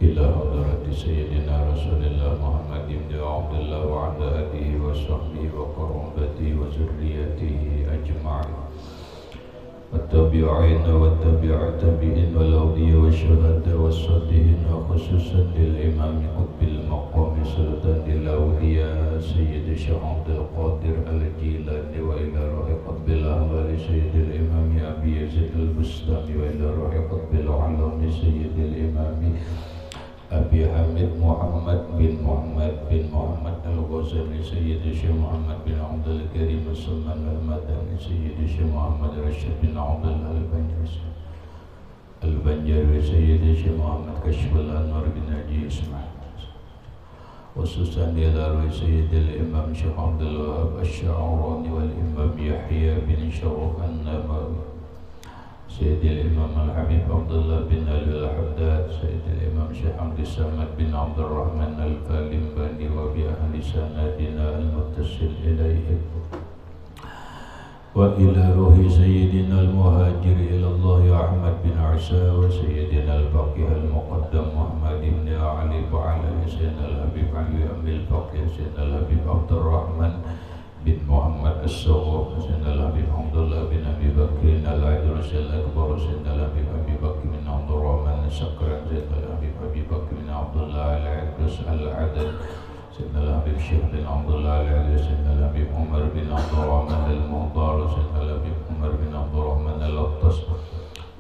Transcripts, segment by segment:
إلى حضرة سيدنا رسول الله محمد بن عبد الله وعلى آله وصحبه وقرابته وذريته أجمعين والتابعين والتابع التابعين والأولياء والشهداء والصالحين خصوصا للإمام قطب المقام سلطان الأولياء سيد الشيخ عبد القادر الجيلاني وإلى روح قطب الأحوال سيد الإمام أبي يزيد البستامي وإلى روح قطب العلم سيد الإمام أبي حميد محمد بن محمد الغزالي سيد الشيخ محمد بن عبد الكريم السلمان المدني سيد الشيخ محمد رشيد بن عبد الله البنجري سيد الشيخ محمد كشف الأنوار بن نجي إسماعيل خصوصا إلى روي سيد الإمام شيخ عبد الوهاب الشعراني والإمام يحيى بن شرف النموي سيد الإمام الحبيب عبد الله بن علي الحداد سيد الإمام شيخ عبد الصمد بن عبد الرحمن الفالمباني وبأهل سندنا المتصل إليهم وإلى روح سيدنا المهاجر إلى الله أحمد بن عيسى وسيدنا الفقيه المقدم محمد بن علي وعلى سيدنا الحبيب علي أم الفقيه سيدنا الحبيب عبد الرحمن بن محمد الصغر سيدنا الحبيب عبد الله بن أبي بكر العدرس الأكبر سيدنا الحبيب أبي بكر بن عبد الرحمن السكران سيدنا الحبيب أبي بكر بن عبد الله العدرس العدد سيدنا الحبيب شيخ بن عبد الله العدرس سيدنا الحبيب عمر بن عبد الرحمن المهضار سيدنا الحبيب عمر بن عبد الرحمن الأقتص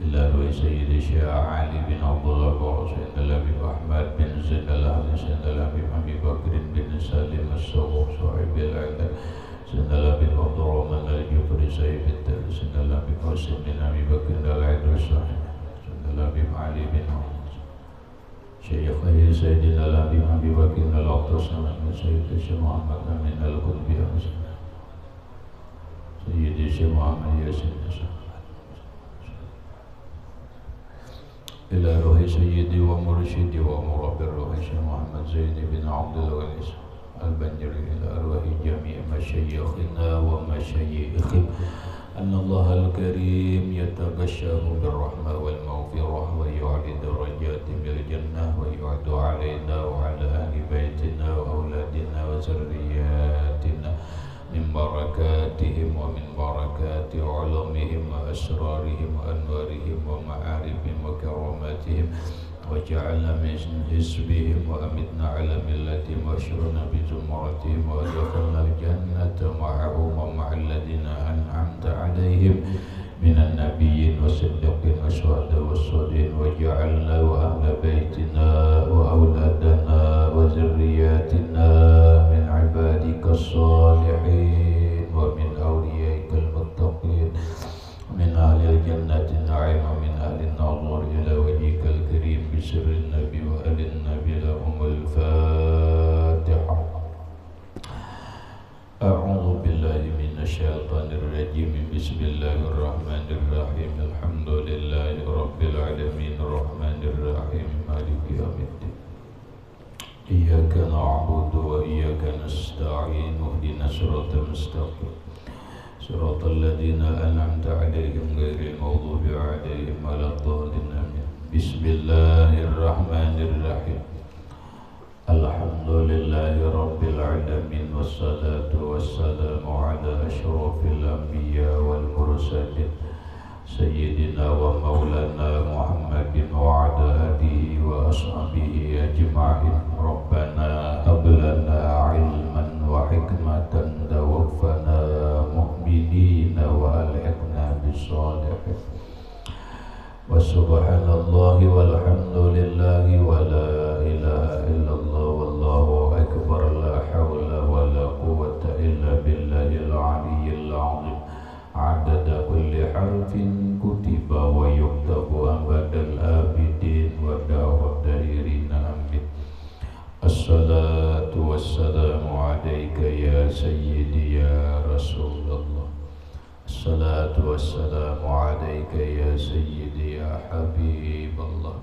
إلى روي سيد الشيخ علي بن عبد الله سيدنا الحبيب أحمد بن زيد الأهلي سيدنا الحبيب أبي بكر بن سالم الصغر صاحب العدد سيدنا الحبيب عبد الرحمن الجبري صاحب الدار سيدنا الحبيب حسين بن أبي بكر العدرس سيدنا الحبيب علي بن شيخه سيدنا الحبيب أبي بكر الأقتص سيد الشيخ محمد أمين القطبي سيد الشيخ محمد ياسين إلى روح سيدي ومرشدي ومربي الروح الشيخ محمد زيد بن عبد الوهاب البنجري إلى أرواح جميع مشايخنا ومشايخهم أن الله الكريم يتغشاه بالرحمة والمغفرة ويعلي درجات بالجنة ويعد علينا وعلى أهل بيتنا وأولادنا وذرياتنا من بركاتهم ومن بركات علومهم وأسرارهم وأنوارهم ومعارفهم وكراماتهم وجعلنا من حزبهم وأمتنا على ملتهم واشرنا بزمرتهم وادخلنا الجنة معهم ومع الذين أنعمت عليهم من النبيين والصديقين والشهداء والصالحين وجعلنا وأهل بيتنا وأولادنا وذرياتنا من عبادك الصالحين ومن أوليائك المتقين من أهل الجنة النعيم ومن أهل النظر إلى وجهك الكريم بسر النبي وآل النبي لهم الفاتحة. أعوذ بالله من الشيطان الرجيم بسم الله الرحمن الرحيم الحمد لله رب العالمين الرحمن الرحيم مالك يوم الدين إياك نعبد وإياك نستعين اهدنا الصراط المستقيم صراط الذين أنعمت عليهم غير المغضوب عليهم ولا الضالين آمين. بسم الله الرحمن الرحيم الحمد لله رب العالمين والصلاة والسلام على أشرف الأنبياء والمرسلين سيدنا ومولانا محمد وعلى آله وأصحابه أجمعين. ربنا هب لنا علما وحكمة توفنا مؤمنين وألحقنا بالصالحين. وسبحان الله والحمد لله ولا إله إلا الله والله أكبر لا حول ولا قوة إلا بالله العلي العظيم عدد كل حرف كتب ويكتب أبد الآبدين ودار الدائرين آمين. الصلاة والسلام عليك يا سيدي يا رسول الله. الصلاة والسلام عليك يا سيدي يا حبيب الله.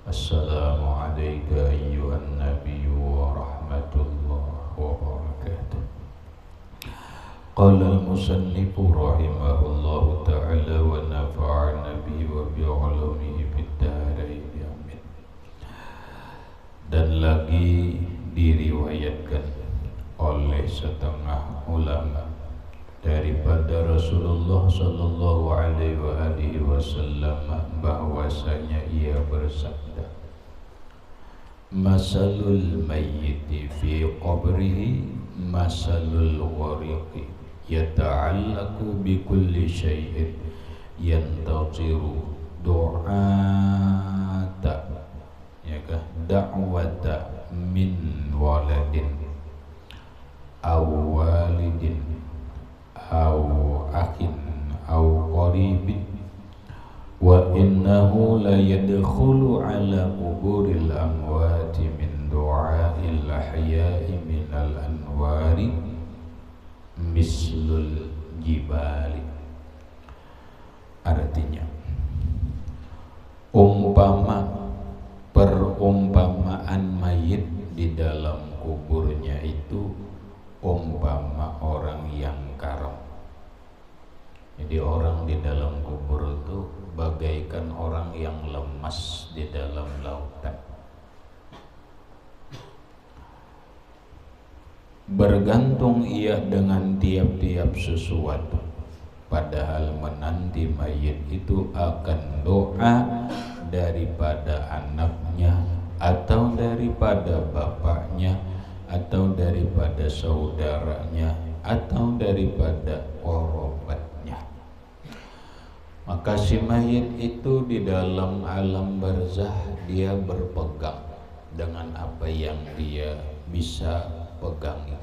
السلام عليك أيها النبي ورحمة الله وبركاته. قال المصنف رحمه الله تعالى ونفعنا به وبعلومه في الدارين آمين. lagi diriwayatkan oleh setengah ulama daripada Rasulullah sallallahu alaihi wasallam bahwasanya ia bersabda, masalul mayyiti fi qabrihi masalul ghariqi yata'allaqu bi kulli syai'in yantaziru du'ata ya kah da'wata min waladin aw walidin aw akhin aw qaribin wa innahu la yadkhulu ala quburil amwati min du'a'il ahya'i minal anwari mislul jibali. Artinya perumpamaan mayit di dalam kuburnya itu umpama orang yang karam. Jadi orang di dalam kubur itu bagaikan orang yang lemas di dalam lautan, bergantung ia dengan tiap-tiap sesuatu, padahal menanti mayit itu akan doa daripada anaknya atau daripada bapaknya atau daripada saudaranya atau daripada kerabatnya. Maka si mayit itu di dalam alam barzah dia berpegang dengan apa yang dia bisa pegangi.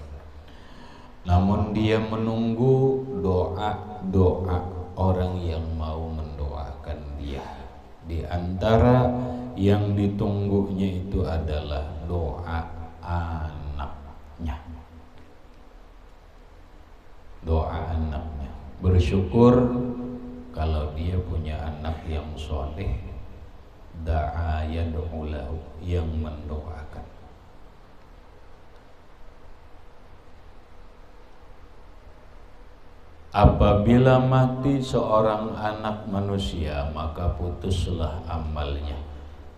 Namun dia menunggu doa-doa orang yang mau mendoakan dia. Di antara yang ditunggunya itu adalah doa anaknya. Doa anaknya. Bersyukur kalau dia punya anak yang soleh, da'a yad'u lahu, yang mendoakan. Apabila mati seorang anak manusia, maka putuslah amalnya.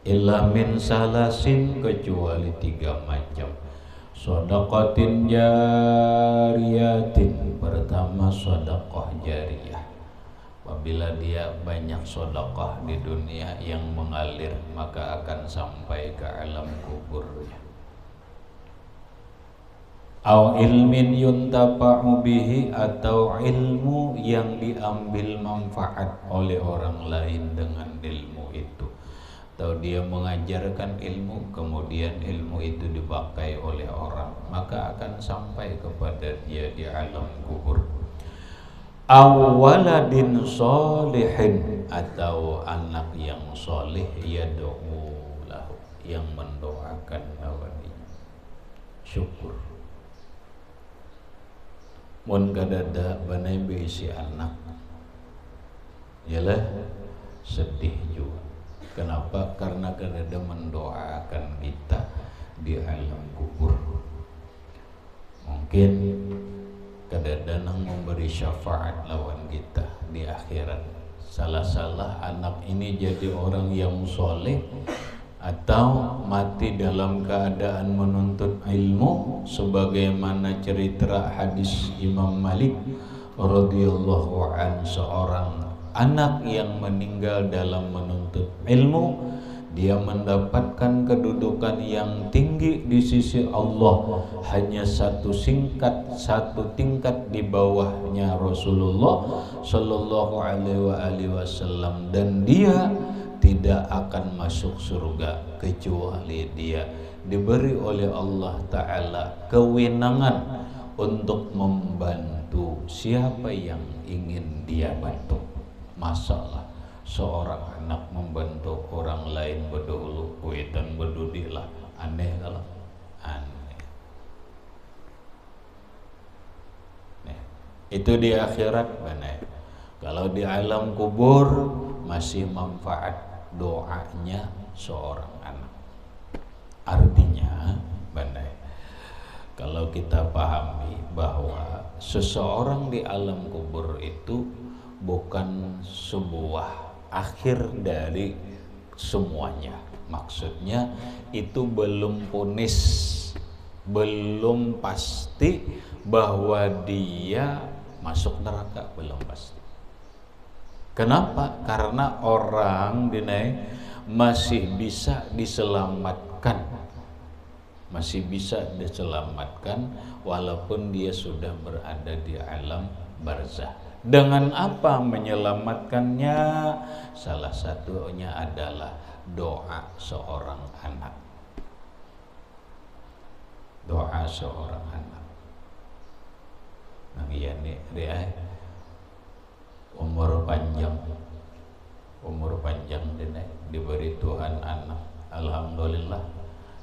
Illa min salasin, kecuali 3 macam. Shadaqatin jariyatin, pertama sedekah jariyah. Apabila dia banyak sedekah di dunia yang mengalir, maka akan sampai ke alam kuburnya. Au ilmin yuntafa'u bihi, atau ilmu yang diambil manfaat oleh orang lain dengan ilmu itu. Atau dia mengajarkan ilmu, kemudian ilmu itu dipakai oleh orang, maka akan sampai kepada dia di alam kubur. Awaladin solihin, atau anak yang soleh yad'u lahu, yang mendoakan awalnya. Syukur. Mun kadada banai beisi anak, yalah sedih juga. Kenapa? Karena kadada mendoakan kita di alam kubur. Mungkin kadang-kadang memberi syafaat lawan kita di akhirat. Salah-salah anak ini jadi orang yang soleh atau mati dalam keadaan menuntut ilmu, sebagaimana cerita hadis Imam Malik radhiyallahu an, seorang anak yang meninggal dalam menuntut ilmu, dia mendapatkan kedudukan yang tinggi di sisi Allah, hanya satu tingkat di bawahnya Rasulullah sallallahu alaihi wasallam, dan dia tidak akan masuk surga kecuali dia diberi oleh Allah Ta'ala kewenangan untuk membantu siapa yang ingin dia bantu. Masalah seorang anak membantu orang lain berdahulu dan berdudilah, aneh kalau aneh. Itu di akhirat benar. Kalau di alam kubur masih manfaat doanya seorang anak. Artinya benar, kalau kita pahami bahwa seseorang di alam kubur itu bukan sebuah akhir dari semuanya. Maksudnya itu belum ponis, belum pasti bahwa dia masuk neraka, belum pasti. Kenapa? Karena orang dinai masih bisa diselamatkan, masih bisa diselamatkan walaupun dia sudah berada di alam barzah. Dengan apa menyelamatkannya? Salah satunya adalah doa seorang anak. Doa seorang anak. Nah, iya nih, dia umur panjang diberi Tuhan anak. Alhamdulillah,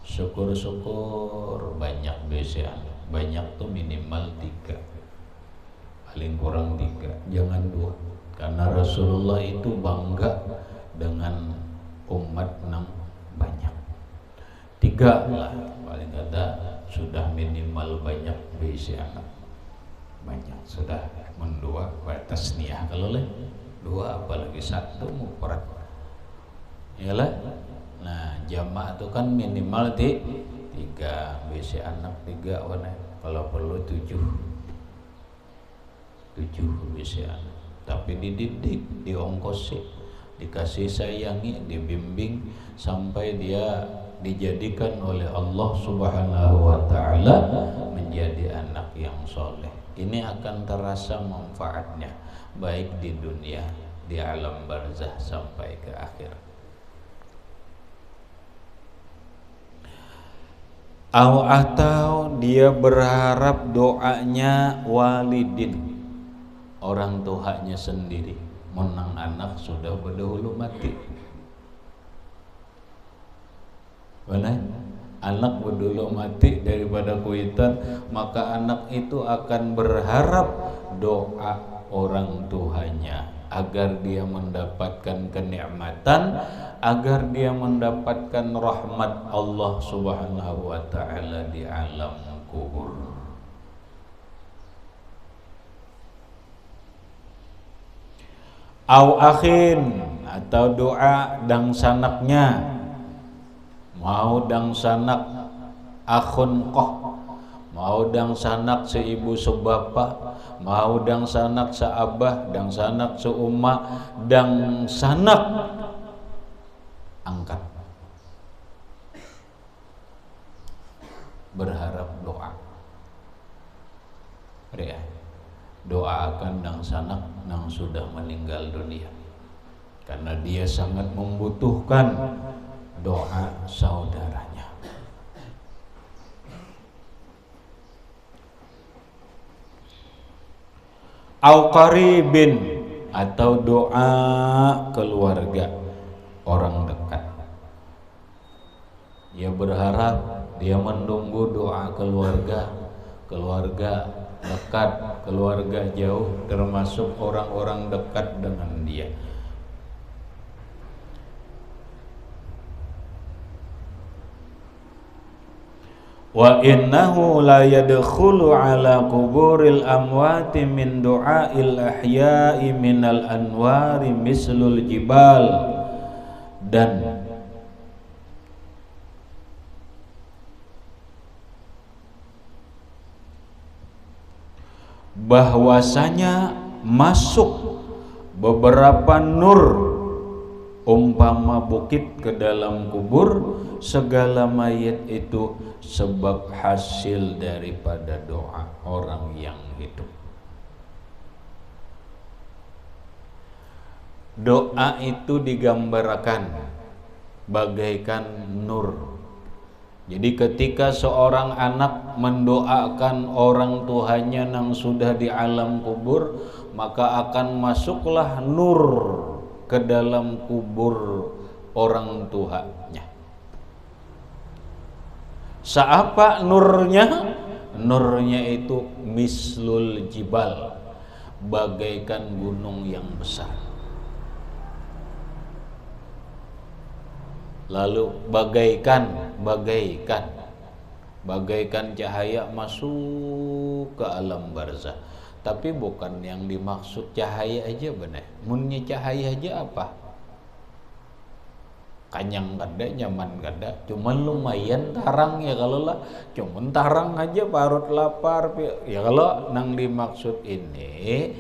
syukur-syukur banyak biasa. Banyak tuh minimal 3, paling kurang 3, jangan 2. Karena Rasulullah itu bangga dengan umat yang banyak. 3 lah paling kata, sudah minimal banyak biasa anak. Banyak sudah mendua batas niah, kalau le 2 apalagi 1 mufrad iyalah. Nah, jamaah itu kan minimal 3 biasa anak 3 warna, kalau perlu 7 biasa anak. Tapi dididik, diongkosi, dikasih sayangi, dibimbing sampai dia dijadikan oleh Allah Subhanahu wa ta'ala menjadi anak yang soleh. Ini akan terasa manfaatnya baik di dunia, di alam barzah sampai ke akhir. Atau dia berharap doanya walidin, orang tuanya sendiri, menang anak sudah berdahulu mati. Benar? Anak berdulu mati daripada kuitan, maka anak itu akan berharap doa orang tuanya agar dia mendapatkan kenikmatan, agar dia mendapatkan rahmat Allah Subhanahu wa ta'ala di alam kubur. Au akhin, atau doa dang sanaknya, mau dang sanak akhun koh, mau dang sanak seibu sebapa, mau dang sanak seabah, dang sanak seumma, dang sanak angkat, berharap doa. Ya, doa akan dang sanak nang sudah meninggal dunia, karena dia sangat membutuhkan doa saudaranya. Au qaribin, atau doa keluarga, orang dekat. Dia berharap, dia menunggu doa keluarga dekat, keluarga jauh, termasuk orang-orang dekat dengan dia. Wa innahu la yadkhulu ala kuburil amwati min du'ail ahya'i minal anwari mislul jibal, dan bahwasanya masuk beberapa nur umpama bukit ke dalam kubur, segala mayat itu sebab hasil daripada doa orang yang hidup. Doa itu digambarkan bagaikan nur. Jadi ketika seorang anak mendoakan orang tuanya yang sudah di alam kubur, maka akan masuklah nur ke dalam kubur orang tuanya. Seapa nurnya? Nurnya itu mislul jibal, bagaikan gunung yang besar. Lalu bagaikan cahaya masuk ke alam barzah. Tapi bukan yang dimaksud cahaya aja benar. Munnya cahaya aja apa? kanyang kada, nyaman kada, cuman lumayan tarang ya kalau lah, cuman tarang aja parut lapar ya kalau nang dimaksud ini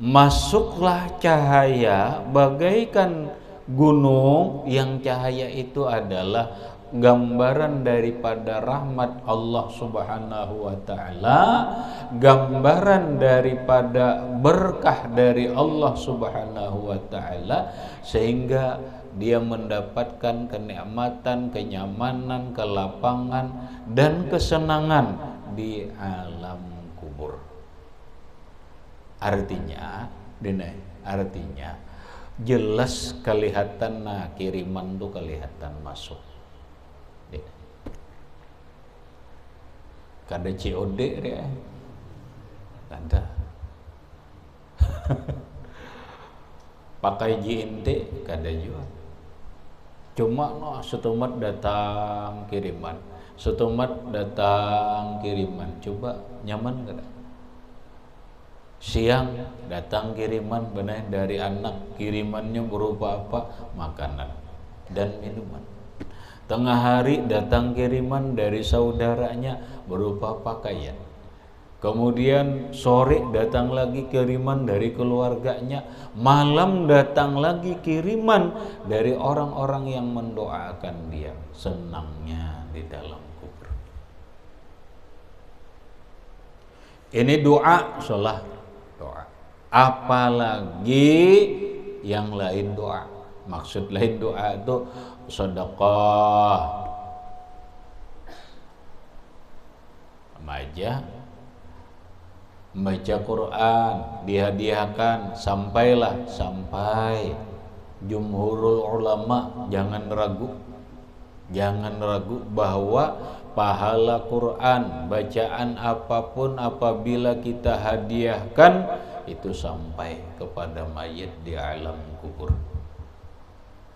masuklah cahaya bagaikan gunung yang cahaya itu adalah gambaran daripada rahmat Allah Subhanahu wa taala, gambaran daripada berkah dari Allah Subhanahu wa taala, sehingga dia mendapatkan kenikmatan, kenyamanan, kelapangan dan kesenangan di alam kubur. Artinya jelas kelihatan kiriman tuh kelihatan masuk. Kada COD ya. Kada. Pakai JNT kada juga. Cuma setumat datang kiriman. Coba nyaman kada? Siang datang kiriman benar dari anak, kirimannya berupa apa? Makanan dan minuman. Tengah hari datang kiriman dari saudaranya berupa pakaian. Kemudian sore datang lagi kiriman dari keluarganya. Malam datang lagi kiriman dari orang-orang yang mendoakan dia. Senangnya di dalam kubur. Ini doa, sholat doa. Apalagi yang lain doa. Maksud lain doa itu sedekah, baca Quran, dihadiahkan sampai jumhurul ulama jangan ragu bahwa pahala Quran, bacaan apapun apabila kita hadiahkan itu sampai kepada mayit di alam kubur.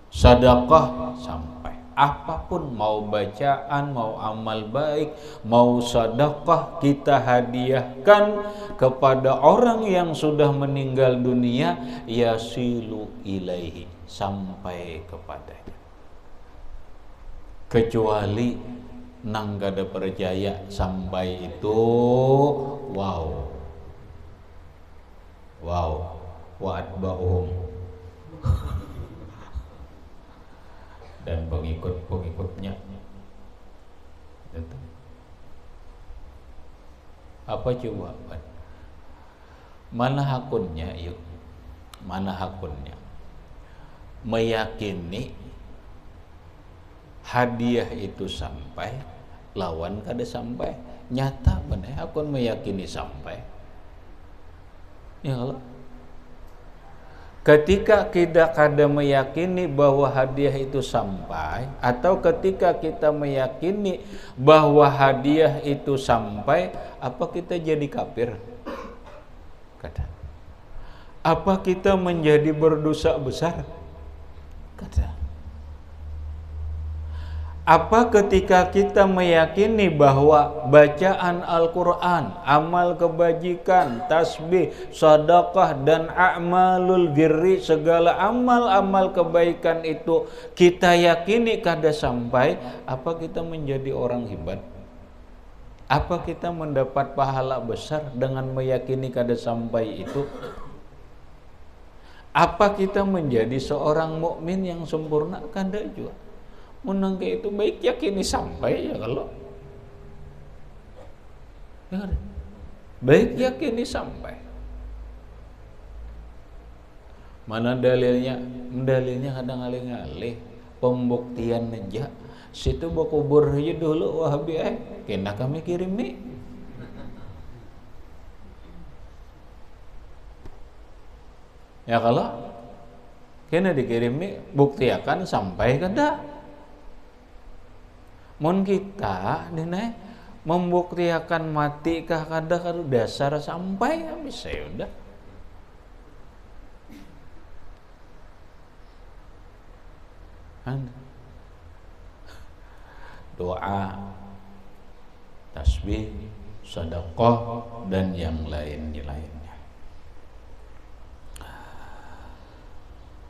Sedekah sampai, apapun, mau bacaan, mau amal baik, mau sedekah kita hadiahkan kepada orang yang sudah meninggal dunia, yasilu ilaihi, sampai kepadanya. Kecuali nang kada percaya sampai itu wow wa atba'uhum dan pengikut-pengikutnya. Apa coba? Mana hakunnya yuk? Mana hakunnya? Meyakini hadiah itu sampai, lawan kada sampai. Nyata benar hakun meyakini sampai. Ya Allah. Ketika kita kada meyakini bahwa hadiah itu sampai, atau ketika kita meyakini bahwa hadiah itu sampai, apa kita jadi kafir? Kada. Apa kita menjadi berdosa besar? Kada. Apa ketika kita meyakini bahwa bacaan Al-Quran, amal kebajikan, tasbih, sedekah, dan a'malul birri, segala amal-amal kebaikan itu kita yakini kada sampai, apa kita menjadi orang hebat? Apa kita mendapat pahala besar dengan meyakini kada sampai itu? Apa kita menjadi seorang mukmin yang sempurna? Kada juga. Menangga itu baik yakini sampai ya kalau ya, baik yakini sampai. Mana dalilnya? Dalilnya kadang ngalih-ngalih, pembuktian aja. Situ bakubur aja dulu Wahabi kena kami kirimi. Ya kalau kena dikirimi bukti akan sampai kada. Mun kita dina membuktikan mati kah kada kada dasar sampai habis ya udah. Doa, tasbih, sedekah dan yang lainnya.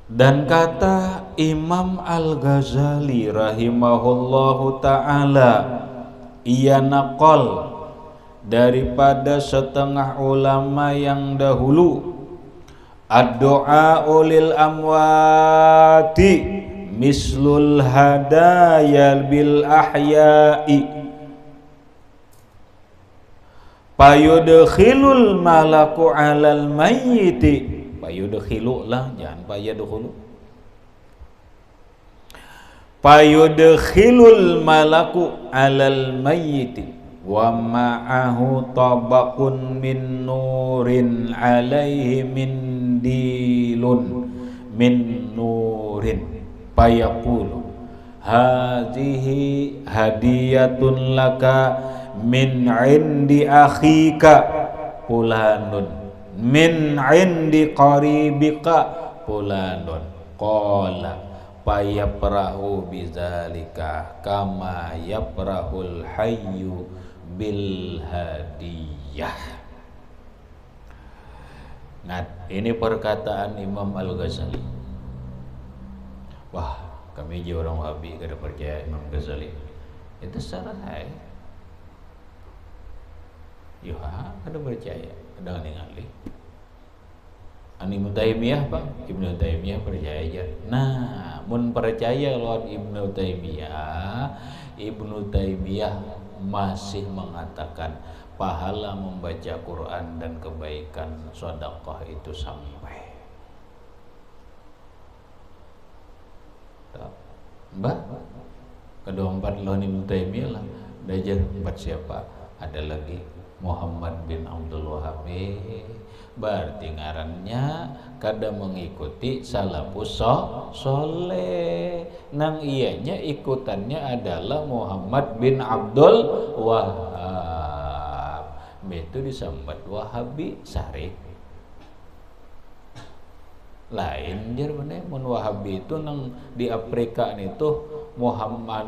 Dan kata Imam Al-Ghazali rahimahullahu ta'ala, ia naqal daripada setengah ulama yang dahulu, ad-du'a lil amwati mislul hadaya bil ahya'i payudkhilul malaku alal mayyiti. Payudkhilu lah, jangan payudkhulu. Payudkhilul malaku alal mayyiti wa ma'ahu tabaqun min nurin alaihi min dilun min nurin payaqulu hadhihi hadiyatun laka min indi akhika fulanun min indi qaribika fulanun qala fayaprahu bidzalika kama yaprahul hayyu bil hadiyah. Nah, ini perkataan Imam Al-Ghazali. Wah, kami je orang Wahabi kada percaya Imam Ghazali. Itu salah hai. Yo, kada percaya. Ada ningali. Ibnu Taimiyah Pak, Ibnu Taimiyah percaya aja. Nah, mun percaya lawan Ibnu Taimiyah, Ibnu Taimiyah masih mengatakan pahala membaca Quran dan kebaikan sedekah itu sampai. Mbak, kedua empat lawan Ibnu Taimiyah lah. Dajar empat siapa? Ada lagi Muhammad bin Abdul Wahhab. Berarti ngarannya kada mengikuti salafus soleh. Nang ianya ikutannya adalah Muhammad bin Abdul Wahhab. Itu disambat Wahabi sarik. Lain jar bener mun Wahabi itu nang di Afrika itu Muhammad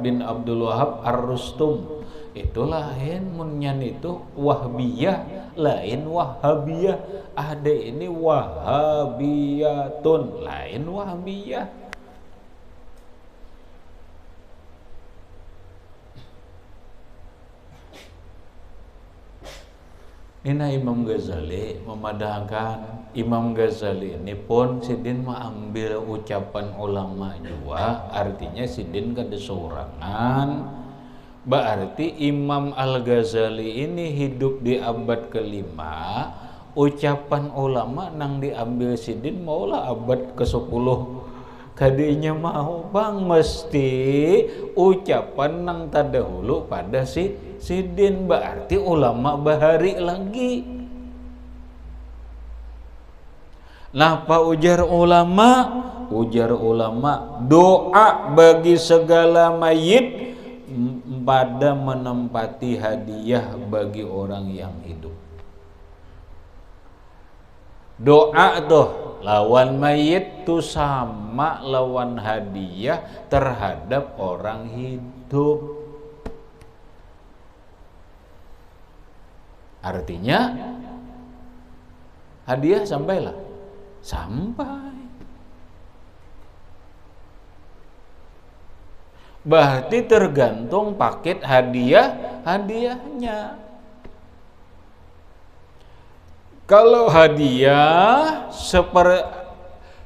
bin Abdul Wahhab Ar-Rustum. Itu lain munyan itu Wahbiyah, lain Wahabiyah. Ada ini Wahabiyatun, lain Wahbiyah. Ini Imam Ghazali memadahkan. Imam Ghazali ini pun sidin mengambil ucapan ulama juga, artinya sidin kada sorangan. Berarti Imam Al-Ghazali ini hidup di abad ke-5. Ucapan ulama nang diambil sidin maulah abad ke-10. Kadinya mau bang mesti ucapan nang terdahulu pada sidin. Berarti ulama bahari lagi. Napa ujar ulama? Ujar ulama, doa bagi segala mayit pada menempati hadiah bagi orang yang hidup. Doa tuh lawan mayit tuh sama lawan hadiah terhadap orang hidup. Artinya hadiah sampailah, sampai. Berarti tergantung paket hadiahnya. Kalau hadiah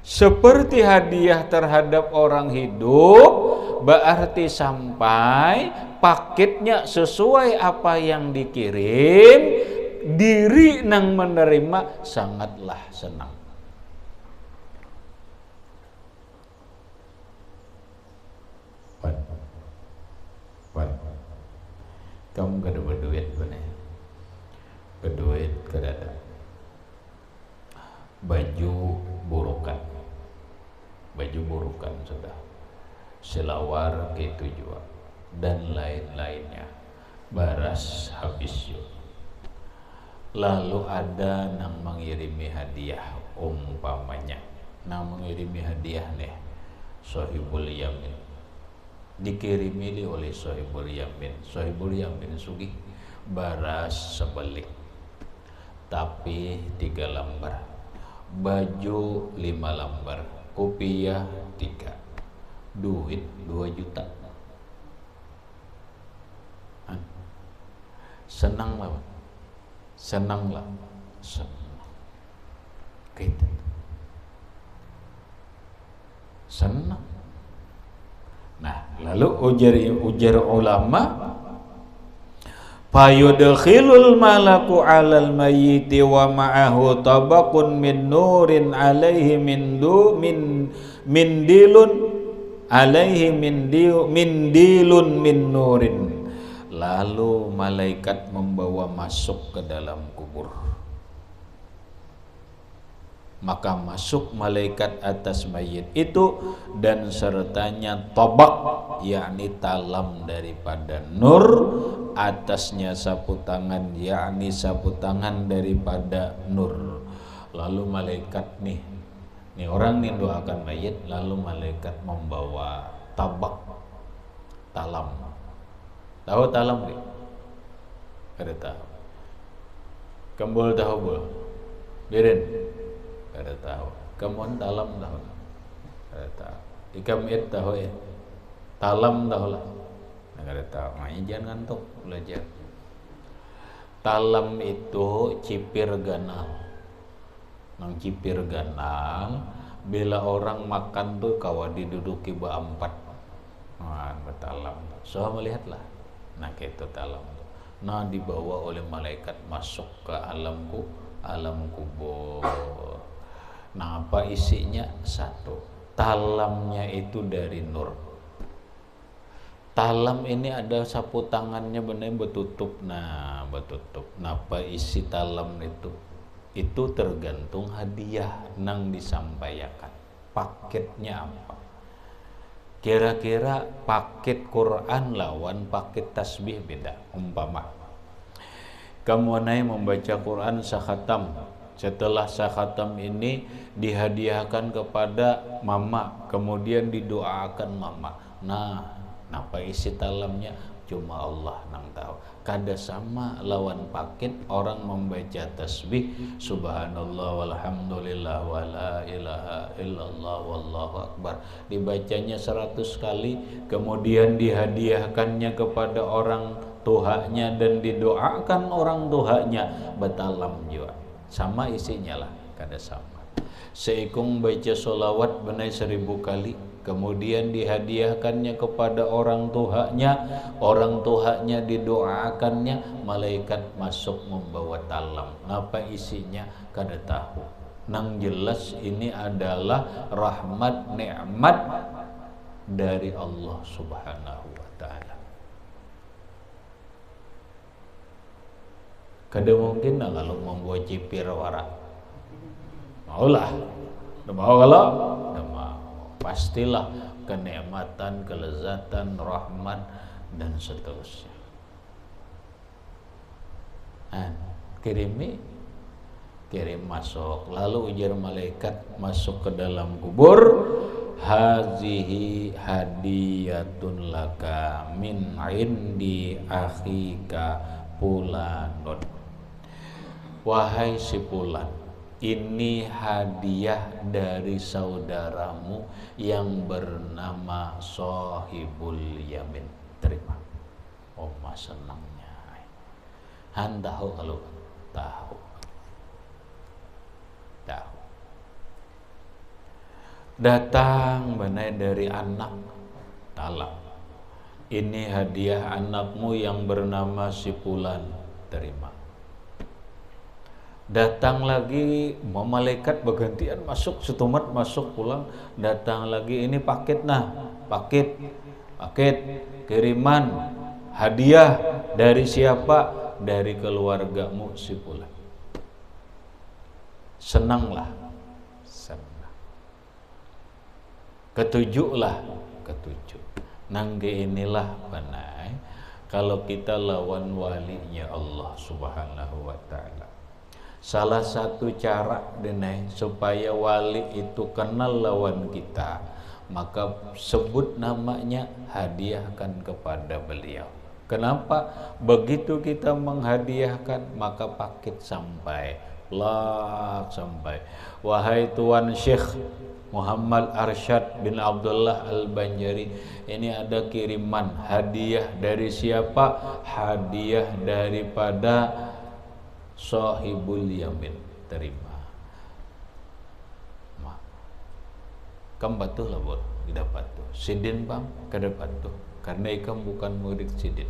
seperti hadiah terhadap orang hidup, berarti sampai paketnya sesuai apa yang dikirim, diri nang menerima sangatlah senang. Kamu kada berduit bener, berduit kada ada. Baju burukan sudah, selawar gitu juga dan lain-lainnya, baras habis yuk. Lalu ada nang mengirimi hadiah, umpamanya nang mengirimi hadiah nih Sohibul Yamin, dikirimi oleh Sohibul Yamin sugih baras sebelik tapi 3 lembar. baju 5 lembar, kopiah 3, duit 2 juta. Senang lah, senang lah, senang. Gitu. Senang. Nah, lalu ujar ulama, fayudkhilul malaku 'alal mayyiti wa ma'ahu tabaqun min nurin 'alaihi min dilun alaihi min dilun min nurin. Lalu malaikat membawa masuk ke dalam kubur. Maka masuk malaikat atas mayit itu dan sertanya tabaq, yakni talam daripada nur, atasnya sapu tangan, yakni sapu tangan daripada nur. Lalu malaikat nih orang nih doakan mayit, lalu malaikat membawa tabaq, talam. Tahu talam nih? Kada tahu. Kembul tahu bol? Birin? Kada tahu. Kamuan talam tahu? Kada tahu. Ikam it tahu ya? Talam tahu lah? Kada tahu. Makanya jangan ngantuk belajar. Talam itu cipir ganal. Nang cipir ganal, bila orang makan tuh kawa diduduki berempat. Nah, betalam. So melihatlah. Nah, itu talam. Nah, dibawa oleh malaikat masuk ke alam kubur. Nah, apa isinya? Satu, talamnya itu dari nur. Talam ini ada sapu tangannya benar betutup. Nah, betutup. Nah, apa isi talam itu? Itu tergantung hadiah nang disampaikan. Paketnya apa? Kira-kira paket Quran lawan paket tasbih beda. Umpama kamu naik membaca Quran sakhatam, setelah sakhatam ini dihadiahkan kepada mama, kemudian didoakan mama. Nah, apa isi dalamnya? Cuma Allah nang tahu. Kada sama lawan paket orang membaca tasbih subhanallah walhamdulillah wala ilaha illallah wallahu akbar, dibacanya 100 kali, kemudian dihadiahkannya kepada orang tuanya dan didoakan orang tuanya, betalam juga sama isinya lah, kada sama. Seikung baca solawat benai 1000 kali, kemudian dihadiahkannya kepada orang tuanya didoakannya, malaikat masuk membawa talam. Apa isinya? Kada tahu. Nang jelas ini adalah rahmat nikmat dari Allah Subhanahu wa ta'ala. Kada mungkin lah kalau membawa cipir warak. Maulah, mau kalau pastilah kenikmatan, kelezatan, rahmat dan seterusnya. Kirim masuk, lalu ujar malaikat masuk ke dalam kubur, hazihi hadiyatun laka min indi akhika fulanun. Wahai si fulan, ini hadiah dari saudaramu yang bernama Sohibul Yamin. Terima. Oh, mas senangnya. Han tahu kalau tahu. Datang benai dari anak talak. Ini hadiah anakmu yang bernama si fulan. Terima. Datang lagi, malaikat bergantian masuk, setumat masuk pulang, datang lagi, ini paket kiriman hadiah dari siapa? Dari keluargamu si fulan. Senanglah, senang. Ketujuh. Nangge inilah panai kalau kita lawan walinya Allah Subhanahu wa ta'ala. Salah satu cara denai supaya wali itu kenal lawan kita, maka sebut namanya, hadiahkan kepada beliau. Kenapa? Begitu kita menghadiahkan, maka paket sampai sampai, wahai Tuan Syekh Muhammad Arsyad bin Abdullah Al-Banjari, ini ada kiriman hadiah dari siapa? Hadiah daripada Sahibul Yamin. Terima. Kam batuh lah buat didapat tuh. Sidin bang kedapat tuh. Karena ikam bukan murid Sidin.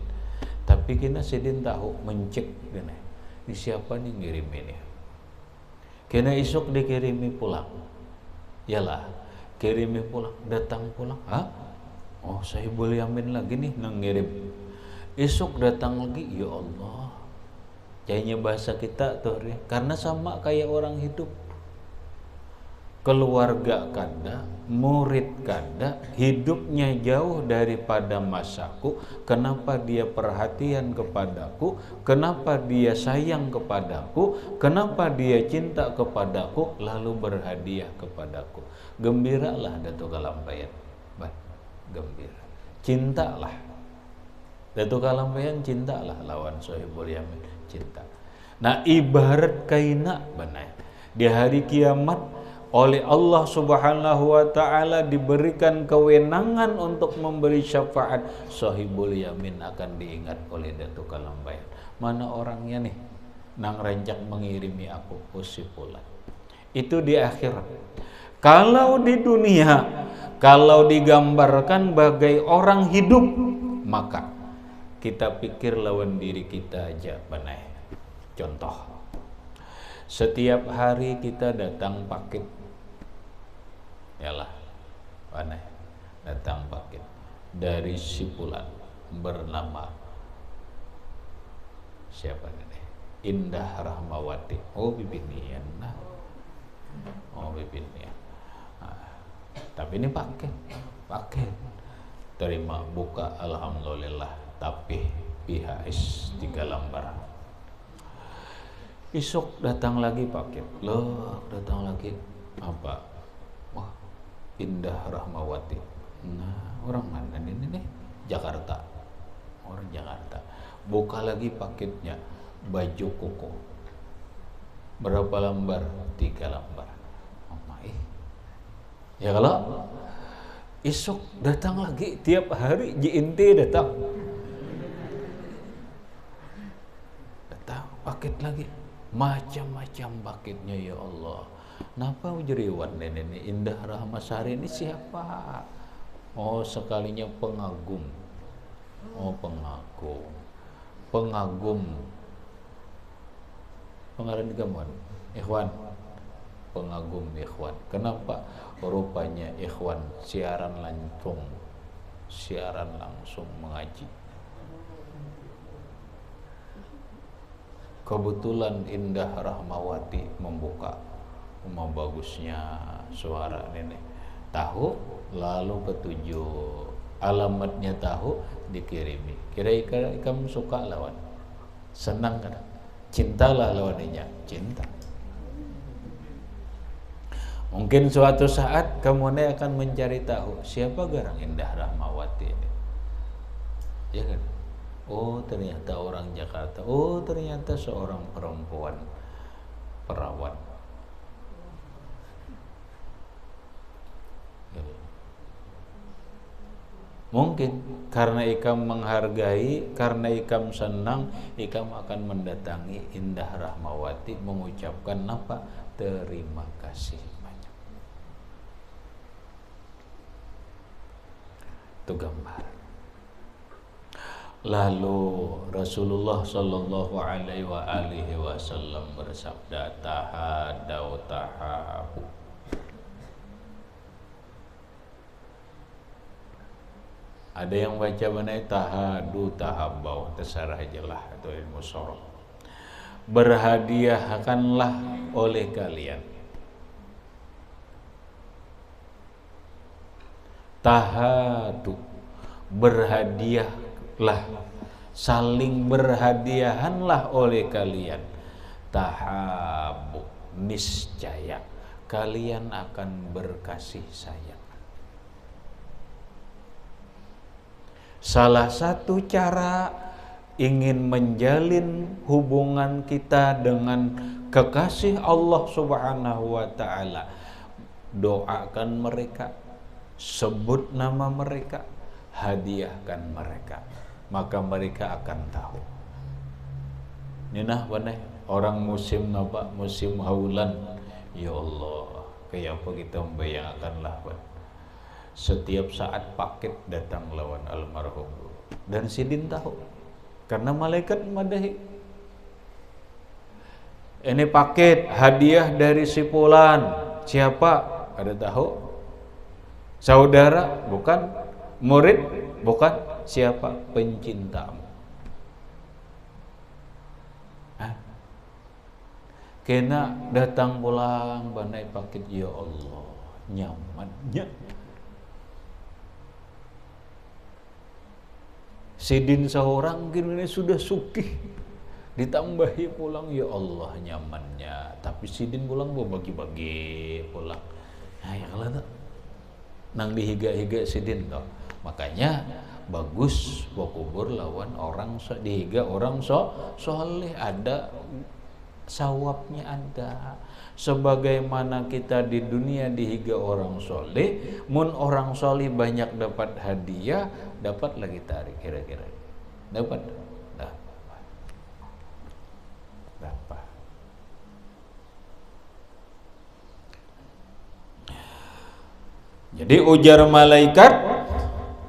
Tapi kena Sidin tahu mencek gini. Ini siapa nih ngirim ini? Kena isuk dikirimi pulang. Yalah, kirimi pulang, datang pulang. Hah? Oh, Sahibul Yamin lagi nih ngirim. Isuk datang lagi, ya Allah. Kayaknya bahasa kita tuh, karena sama kayak orang hidup. Keluarga kada, murid kada, hidupnya jauh daripada masaku. Kenapa dia perhatian kepadaku? Kenapa dia sayang kepadaku? Kenapa dia cinta kepadaku? Lalu berhadiah kepadaku. Gembiralah Datuk Kalampayan, gembira. Cintalah Datuk Kalampayan, cintalah lawan Sahibul Yamin, cinta. Nah, ibarat kaina benar di hari kiamat. Oleh Allah Subhanahu wa ta'ala diberikan kewenangan untuk memberi syafaat. Sahibul Yamin akan diingat oleh Datuk Kalampayan. Mana orangnya nih nang rancak mengirimi aku usipulan. Itu di akhirat. Kalau di dunia, kalau digambarkan bagai orang hidup, maka kita pikir lawan diri kita aja benar. Contoh, setiap hari kita datang paket. Yalah, aneh, datang paket dari Sipulan bernama siapa ini? Indah Rahmawati. Oh, Bibinian. Oh, Bibinian. Tapi ini paket. Terima, buka, alhamdulillah. Tapi PHS 3 lembar. Isuk datang lagi paket. Loh, datang lagi apa? Indah Rahmawati. Nah, orang mana ini nih? Jakarta. Orang Jakarta. Buka lagi paketnya, baju koko. Berapa lembar? 3 lembar. Oh my. Ya kalau isuk datang lagi tiap hari JNT datang. Datang paket lagi. Macam-macam paketnya ya Allah. Napa ujeriwan ini Indah Rahmasari ini siapa? Oh, sekalinya pengagum. Oh, pengagum. Pengaran gamuan Ikhwan. Pengagum Ikhwan. Kenapa? Rupanya Ikhwan siaran langsung mengaji. Kebetulan Indah Rahmawati membuka. Bagusnya suara ini tahu, lalu ketujuh alamatnya tahu, dikirimi. Kira-kira kamu suka lawan, senang kan? Cintalah lawannya, cinta. Mungkin suatu saat kamu akan mencari tahu siapa garang Indah Rahmawati ini, ya kan? Oh, ternyata orang Jakarta. Oh, ternyata seorang perempuan perawan. Mungkin karena ikam menghargai, karena ikam senang, ikam akan mendatangi Indah Rahmawati mengucapkan apa? Terima kasih banyak. Itu gambar. Lalu Rasulullah Shallallahu Alaihi Wasallam bersabda, tahadau tahabu. Ada yang baca mengenai tahadu tahabau, terserah jelah atau ilmu sorok. Berhadiahkanlah oleh kalian. Tahadu, berhadiahlah, saling berhadiahanlah oleh kalian. Tahabu, niscaya kalian akan berkasih sayang. Salah satu cara ingin menjalin hubungan kita dengan kekasih Allah Subhanahu wa taala, doakan mereka, sebut nama mereka, hadiahkan mereka, maka mereka akan tahu. Ninah baneh orang musim napa, musim haulan, ya Allah, kayak apa kita membayangkan lah, setiap saat paket datang lawan almarhum, dan sidin tahu karena malaikat madahi, ini paket hadiah dari si fulan, siapa ada tahu? Saudara bukan, murid bukan, siapa? Pencintamu. Kena datang pulang banai paket, ya Allah, nyamannya. Sidin seorang kini sudah sukih, ditambahi pulang, ya Allah nyamannya. Tapi sidin pulang mau bagi-bagi pulang. Nah ya kalau tak nang dihiga-higa sidin toh. Makanya bagus kubur lawan orang dihiga orang soleh, ada sawabnya ada. Sebagaimana kita di dunia dihiga orang soleh, mun orang soleh banyak dapat hadiah, dapat lagi tarik kira-kira. Dapat. Jadi ujar malaikat,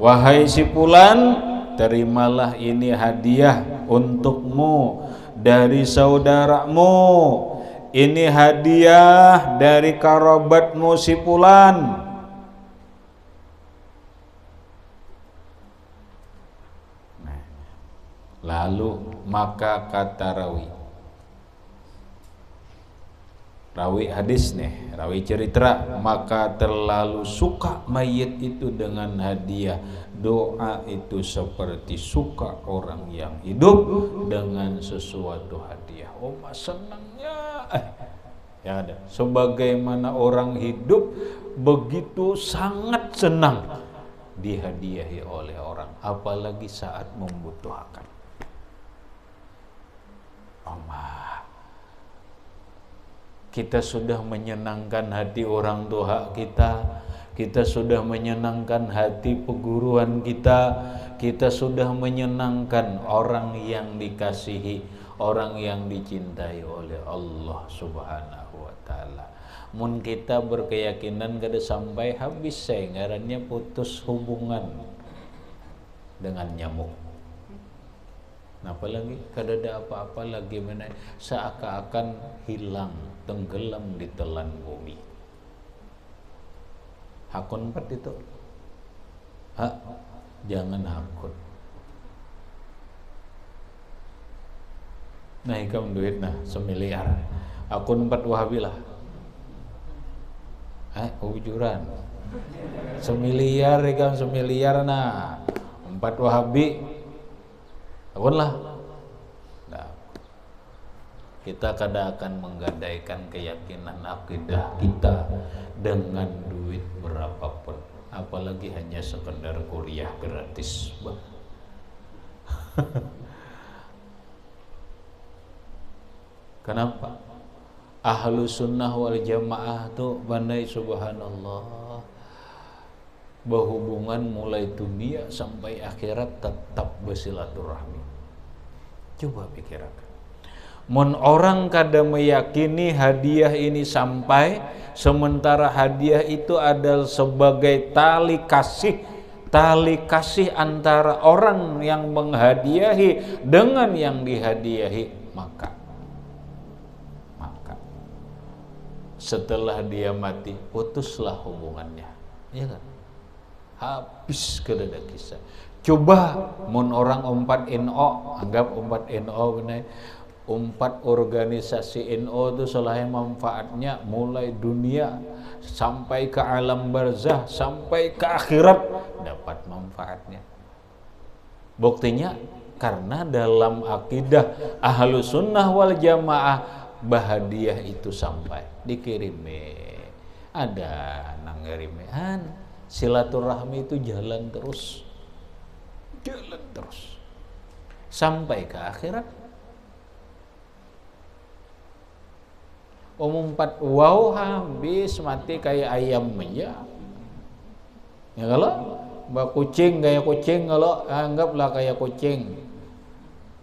wahai si fulan, terimalah ini hadiah untukmu dari saudaramu. Ini hadiah dari karabatmu si fulan. Nah, lalu maka kata rawi hadis nih, rawi cerita, maka terlalu suka mayit itu dengan hadiah. Doa itu seperti suka orang yang hidup dengan sesuatu hadiah. Oh, senangnya ya ada. Sebagaimana orang hidup begitu sangat senang dihadiahi oleh orang, apalagi saat membutuhkan. Kita sudah menyenangkan hati orang tua kita, kita sudah menyenangkan hati peguruan kita sudah menyenangkan orang yang dikasihi, orang yang dicintai oleh Allah Subhanahu wa taala. Mun kita berkeyakinan kada sampai habis ngarannya putus hubungan dengan nyamuk. Nah, apalagi kada ada apa-apa lagi seakan-akan hilang, tenggelam di telan bumi. Hakun 4 itu. Jangan hakun. Nah, ikam duit semiliar. Akun 4 Wahabi lah. Ujuran. Semiliar ikam semiliar 4 Wahabi. Akun lah. Nah, kita kadang akan menggadaikan keyakinan akidah kita dengan duit berapapun, apalagi hanya sekedar kuliah gratis. Kenapa? Ahlu sunnah wal jamaah tuh bandai subhanallah, berhubungan mulai dunia sampai akhirat tetap bersilaturahmi. Coba pikirkan. Mun orang kada meyakini hadiah ini sampai, sementara hadiah itu adalah sebagai tali kasih antara orang yang menghadiahi dengan yang dihadiahi, maka setelah dia mati putuslah hubungannya, ya kan? Habis kada ada kisah. Coba mun orang 4 NO, anggap 4 NO benar. 4 organisasi NO itu selain manfaatnya mulai dunia sampai ke alam barzah sampai ke akhirat dapat manfaatnya. Buktinya karena dalam akidah ahlu sunnah wal jamaah bahadiah itu sampai dikirimi, ada nangirimean, silaturahmi itu jalan terus. sampai ke akhirat. Umumpat wow habis mati kayak ayam aja. Ya kalau mbak kucing kayak kucing, kalau anggaplah kayak kucing.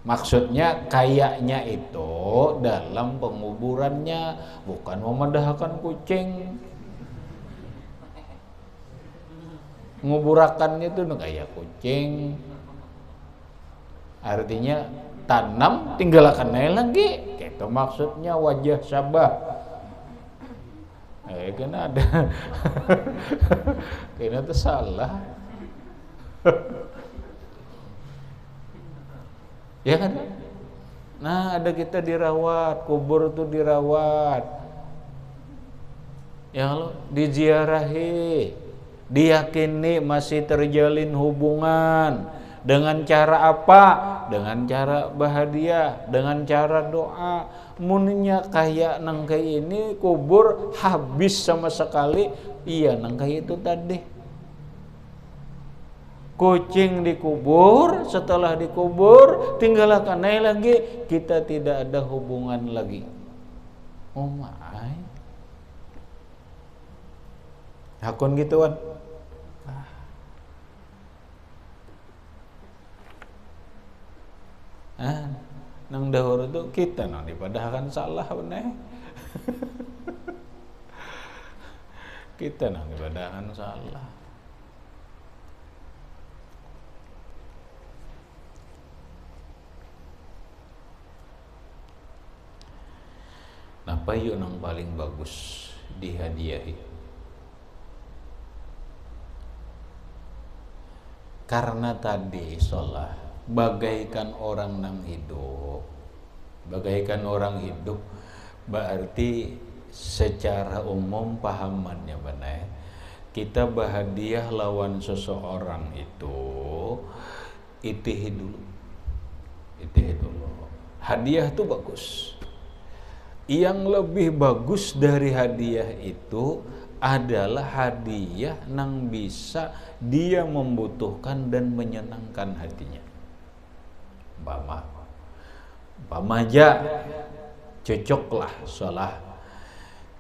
Maksudnya kayaknya itu dalam penguburannya, bukan memedahkan kucing. Nguburakannya itu kayak kucing. Artinya tanam tinggalkan lagi. Itu maksudnya wajah sabah. Kena ada kena itu salah. Ya kan? Nah, ada kita dirawat, kubur tuh dirawat. Ya Allah, diziarahi, diyakini masih terjalin hubungan. Dengan cara apa? Dengan cara bahagia, dengan cara doa. Muninya kayak nangkai ini kubur habis sama sekali, iya nangkai itu tadi. Kucing dikubur, setelah dikubur tinggalkan lagi, kita tidak ada hubungan lagi. Oh my, hakun gituan. Nang dahulu itu kita nang dipadahkan salah bener. Kita nang dipadahkan salah. Napa yuk nang paling bagus dihadiahi? Karena tadi sholat bagaikan orang nang hidup, bagaikan orang hidup, berarti secara umum pahamannya benar. Kita berhadiah lawan seseorang itu dulu. Hadiah itu bagus. Yang lebih bagus dari hadiah itu adalah hadiah nang bisa dia membutuhkan dan menyenangkan hatinya. Pamaja cocoklah salah.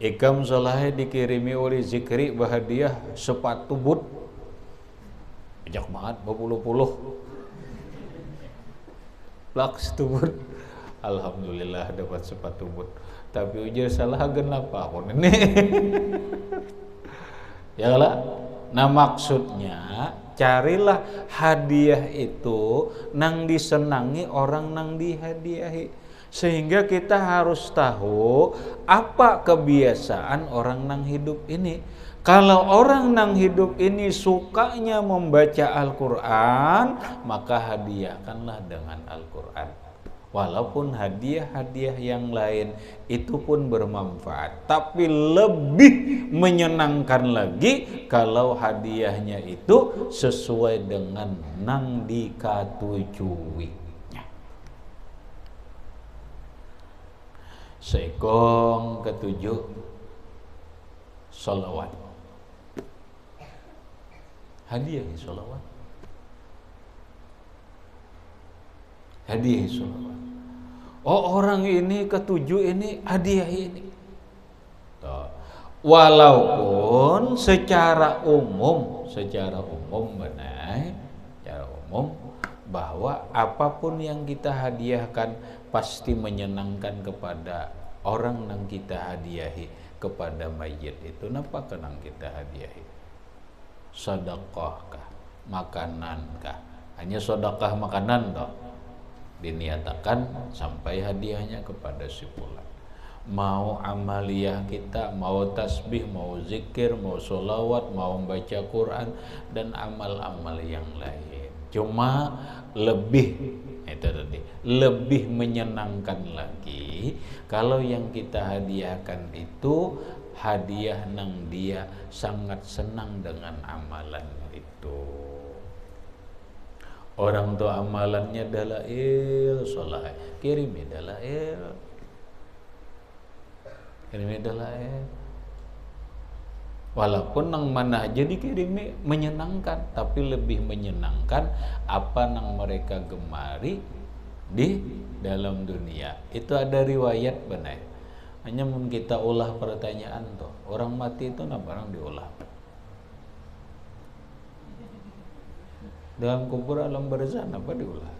Ikam salahnya dikirimi oleh Zikri bahadiah sepatu boot. Bijak banget berpuluh-puluh. Laks boot. Alhamdulillah dapat sepatu boot. Tapi ujar salah kenapa pun ini. Ya lah. Nah maksudnya carilah hadiah itu nang disenangi orang nang dihadiahi, sehingga kita harus tahu apa kebiasaan orang nang hidup ini. Kalau orang nang hidup ini sukanya membaca Al-Quran, maka hadiahkanlah dengan Al-Quran. Walaupun hadiah-hadiah yang lain itu pun bermanfaat, tapi lebih menyenangkan lagi kalau hadiahnya itu sesuai dengan nang dikatujui. Seikong ketujuh, sholawat. Hadiah sholawat. Hadiah sholawat. Oh orang ini ketujuh ini hadiah ini. Walaupun secara umum benar, secara umum bahwa apapun yang kita hadiahkan pasti menyenangkan kepada orang yang kita hadiahi. Kepada mayit itu napa kenang kita hadiahi? Sedekahkah? Makanankah? Hanya sedekah makanan toh. Diniatakan sampai hadiahnya kepada si fulan. Mau amaliyah kita, mau tasbih, mau zikir, mau sholawat, mau baca Quran dan amal-amal yang lain. Cuma lebih lebih menyenangkan lagi kalau yang kita hadiahkan itu hadiah nang dia sangat senang dengan amalan itu. Orang tua amalannya dalail sholat, kirimi dalail. Walaupun nang mana aja dikirimi menyenangkan, tapi lebih menyenangkan apa nang mereka gemari di dalam dunia. Itu ada riwayat benar. Hanya mun kita ulah pertanyaan tuh, orang mati itu napa orang diulah? Dalam kubur alam barzah apa diulah?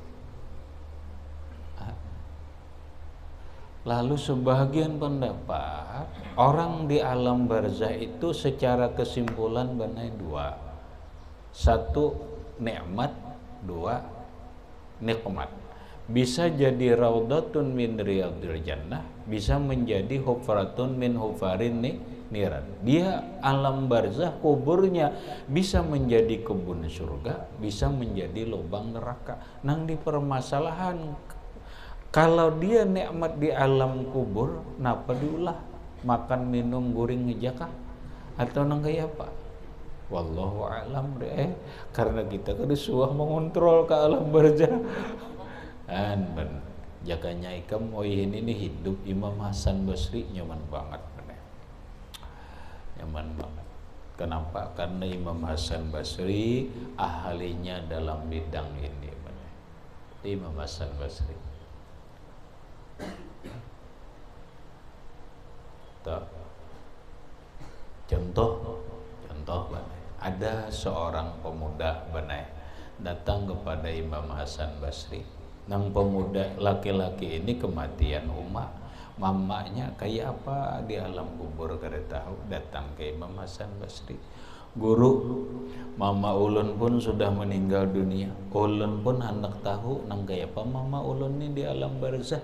Lalu sebagian pendapat orang di alam barzah itu secara kesimpulan benar dua. Satu nikmat, dua nikmat. Bisa jadi raudhatun min riyadil jannah, bisa menjadi hufratun min hufarin niran. Dia alam barzah kuburnya bisa menjadi kebun surga, bisa menjadi lubang neraka. Nang di permasalahan kalau dia nikmat di alam kubur, napa diulah? Makan minum guring ngejakah atau nang kayak apa? Wallahu a'lam deh. Karena kita kan disuah mengontrol ke alam barzah. Ben jakanya ikam ini hidup Imam Hasan Basri nyaman banget bener. Nyaman banget. Kenapa? Karena Imam Hasan Basri ahlinya dalam bidang ini bener. Imam Hasan Basri. Tuh. Contoh bener. Ada seorang pemuda bener datang kepada Imam Hasan Basri. Nang pemuda laki-laki ini kematian mamanya kayak apa di alam kubur kada tahu, datang ke Imam Hasan Basri. Guru, mama ulun pun sudah meninggal dunia, ulun pun hendak tahu nang kayak apa mama ulun ini di alam barzah.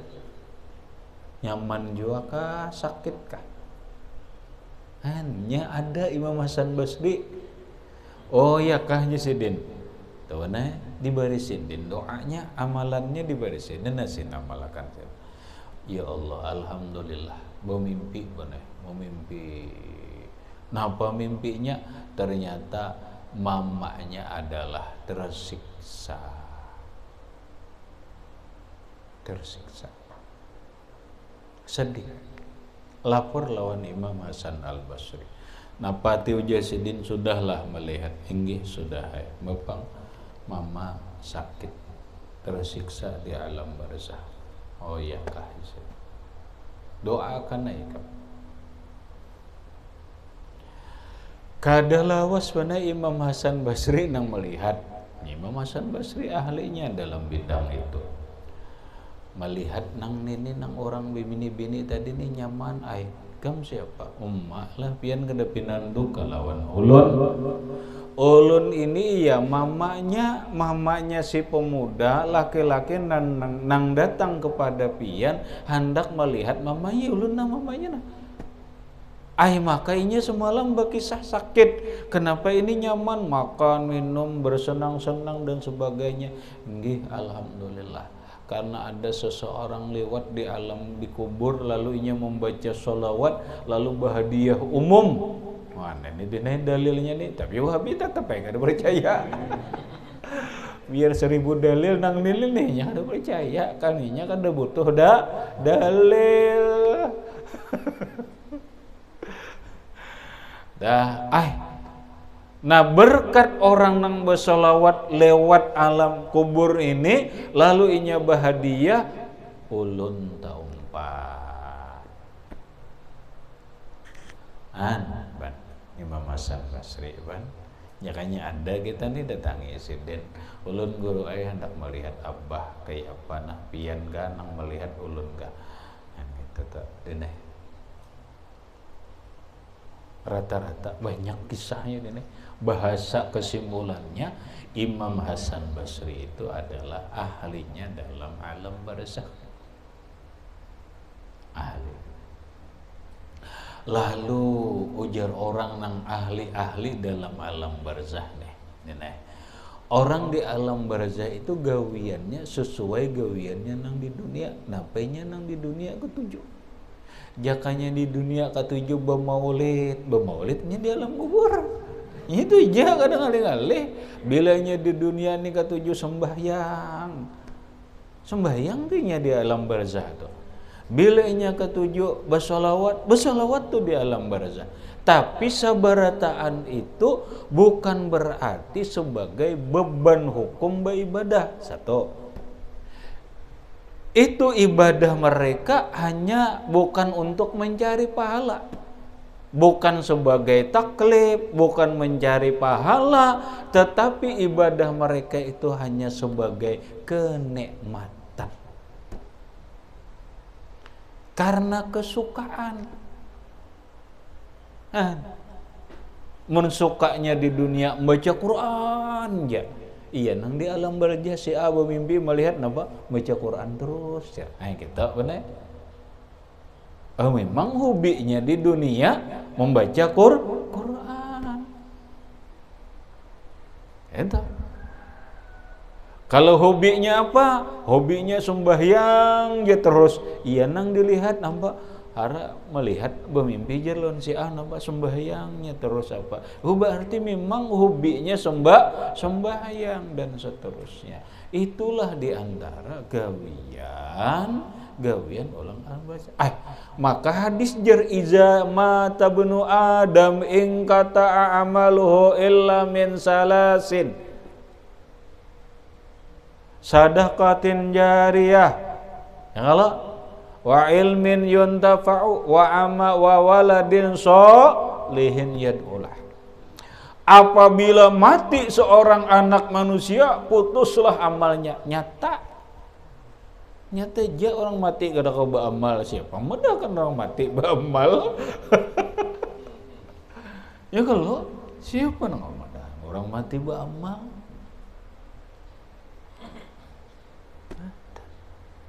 Nyaman juga kah, sakit kah? Hanya ada Imam Hasan Basri. Oh ya kahnya sidin. Tahu dibarisin din doanya, amalannya dibarisin dan nasin amalakan. Ya Allah, alhamdulillah, memimpi benar, memimpi. Napa mimpinya? Ternyata mamanya adalah tersiksa. Sedih. Lapor lawan Imam Hasan Al Basri. Napati Ujasidin sudahlah melihat, inggih sudah Bapak. Mama sakit, tersiksa di alam barzah. Oh iya kah? Doakan aja. Kada lawas mana Imam Hasan Basri nang melihat. Imam Hasan Basri ahlinya dalam bidang itu. Melihat nang nini nang orang bini-bini tadi nih nyaman ay. Kamu siapa? Umma lah pian kada pinanduk lawan ulun. Ulun ini ya mamanya si pemuda laki-laki nang datang kepada pian hendak melihat mamanya ulun nah mamanya nah. Ay makanya semalam berkisah sakit. Kenapa ini nyaman makan minum bersenang-senang dan sebagainya. Nggih alhamdulillah. Karena ada seseorang lewat di alam di kubur lalu inya membaca sholawat lalu berhadiah umum. Mana ini dalilnya nih, tapi Wahabi tetap ada percaya. Biar 1000 dalil nang nilil nih, nya ada percaya kan inya kan ada butuh dalil. Nah berkat orang nang bersolawat lewat alam kubur ini, lalu inya bahadiah ulun taumpat. Imam Hasan Basri nyakanya ada kita nih datangi siden ulun guru ayah hendak melihat abah kayak apa nah pian ganang melihat ulun ka gitu tak dene rata-rata banyak kisahnya dene. Bahasa kesimpulannya Imam Hasan Basri itu adalah ahlinya dalam alam barzakh. Ahli. Lalu ujar orang nang ahli-ahli dalam alam barzah nih. Orang di alam barzah itu gawiannya sesuai gawiannya nang di dunia. Napanya nang di dunia ketujuh. Jakanya di dunia ketujuh bemaulidnya di alam kubur. Itu aja kadang alih-alih. Bilanya di dunia ini ketujuh sembahyang tuh di alam barzah tuh. Bilanya ketujuh bersolawat tuh di alam barzah. Tapi sabarataan itu bukan berarti sebagai beban hukum beribadah. Satu. itu ibadah mereka hanya bukan untuk mencari pahala, bukan sebagai taklif, bukan mencari pahala, tetapi ibadah mereka itu hanya sebagai kenikmatan karena kesukaan. Mun sukanya di dunia baca Quran ya. Iya nang di alam barzah si Abu mimpi melihat napa baca Quran terus ya. Kita benar. Memang hobinya di dunia membaca Quran. Itu. Kalau hobinya apa? Hobinya sembahyang ya terus. Iya nang dilihat nampak hara melihat bermimpi jalon si napa sembahyangnya terus apa. Berarti memang hobinya sembahyang dan seterusnya. Itulah diantara gawian ulang baca. Maka hadis jar iza mata benu Adam ing kata amaluhu illa min salasin. Sadaqatin jariyah. Ya kalau wa ilmin yuntafa'u wa waladin sholihin yad'ulah. Apabila mati seorang anak manusia, putuslah amalnya. Nyata aja orang mati kada kau beramal. Siapa mudah kan orang mati beramal? Ya kalau siapa nang mudah orang mati beramal?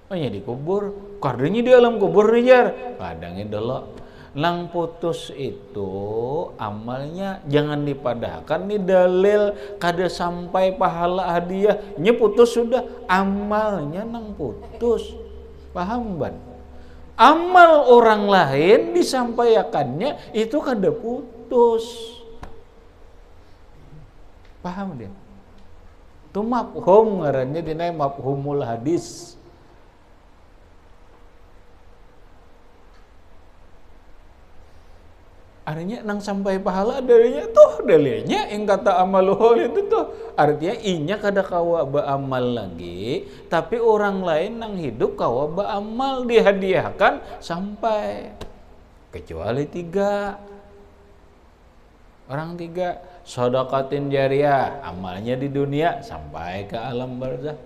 Hanya dikubur, kadangnya di alam kubur rijar, kadangnya delok. Nang putus itu amalnya jangan dipadahkan nih dalil kada sampai pahala hadiah. Nya putus sudah amalnya nang putus. Paham ban? Amal orang lain disampaikannya itu kada putus. Paham dia? Itu mafhum ngarannya dinai mafhumul hadis. Artinya nang sampai pahala dalilnya yang kata amaluhul itu tuh artinya inya kada kawa beramal lagi, tapi orang lain nang hidup kawa beramal dihadiahkan sampai kecuali 3 orang sedekatin jariyah, amalnya di dunia sampai ke alam barzah.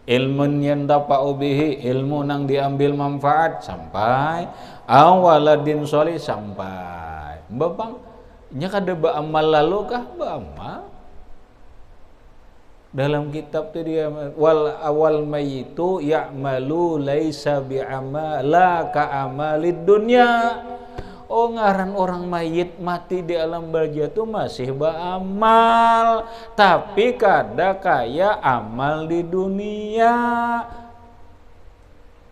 Ilmun yantafa'u bihi, ilmu nang diambil manfaat sampai awaladin sholih sampai. Bapang, nya kada beramal lalu kah beramal? Dalam kitab tu dia wal awal mayitu ya'malu laisa bi'amala ka amalid dunya. Oh ngaran orang mayit mati di alam barzah tu masih beramal, tapi kada kaya amal di dunia.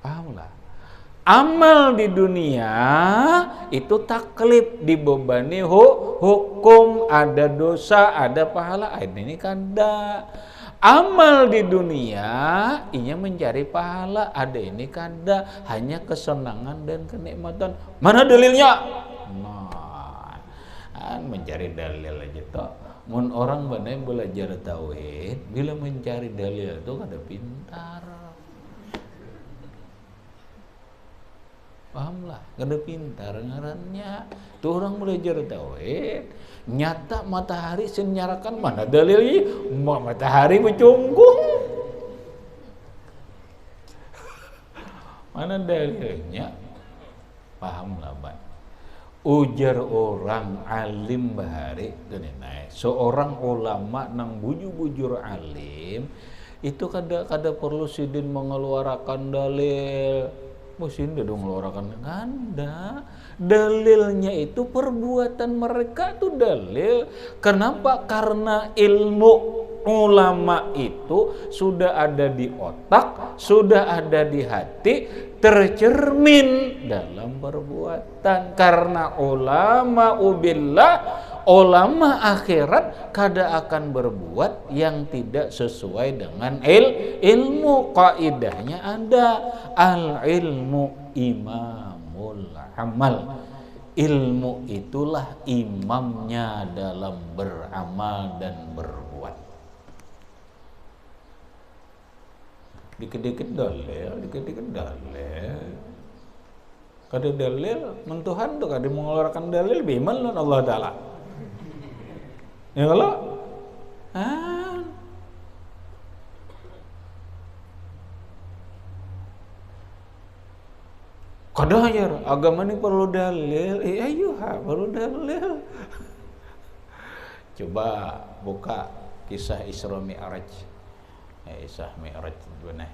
Paham lah? Amal di dunia itu taklif, dibebani hukum, ada dosa, ada pahala. Ini kada. Amal di dunia inya mencari pahala, ada ini kada, hanya kesenangan dan kenikmatan. Mana dalilnya? Mencari dalil aja toh. Mun orang benar belajar tauhid, bila mencari dalil itu kada pintar. Paham lah, kada pintar ngarannya. Tuh orang belajar tauhid, nyata matahari senyarakan mana dalilnya? Matahari bercungkung. Mana dalilnya? Paham lah, Pak. Ujar orang alim bahari itu nih, seorang ulama nang bujur-bujur alim itu kada perlu sidin mengeluarkan dalil. Musim dong mengeluarkan ganda. Dalilnya itu perbuatan mereka tuh dalil. Kenapa? Karena ilmu ulama itu sudah ada di otak, sudah ada di hati, tercermin dalam perbuatan. Karena ulama ubillah, ulama akhirat kada akan berbuat yang tidak sesuai dengan ilmu. Kaidahnya ada, al ilmu imamul amal. Ilmu itulah imamnya dalam beramal dan berbuat. dikit-dikit dalil. Kada dalil mentuhan tuh kada mengeluarkan dalil biman Allah Ta'ala. Ya kalau kada ajar agama ini perlu dalil. Ayo perlu dalil. Coba buka kisah Isra Mi'raj. Isra Mi'raj benar.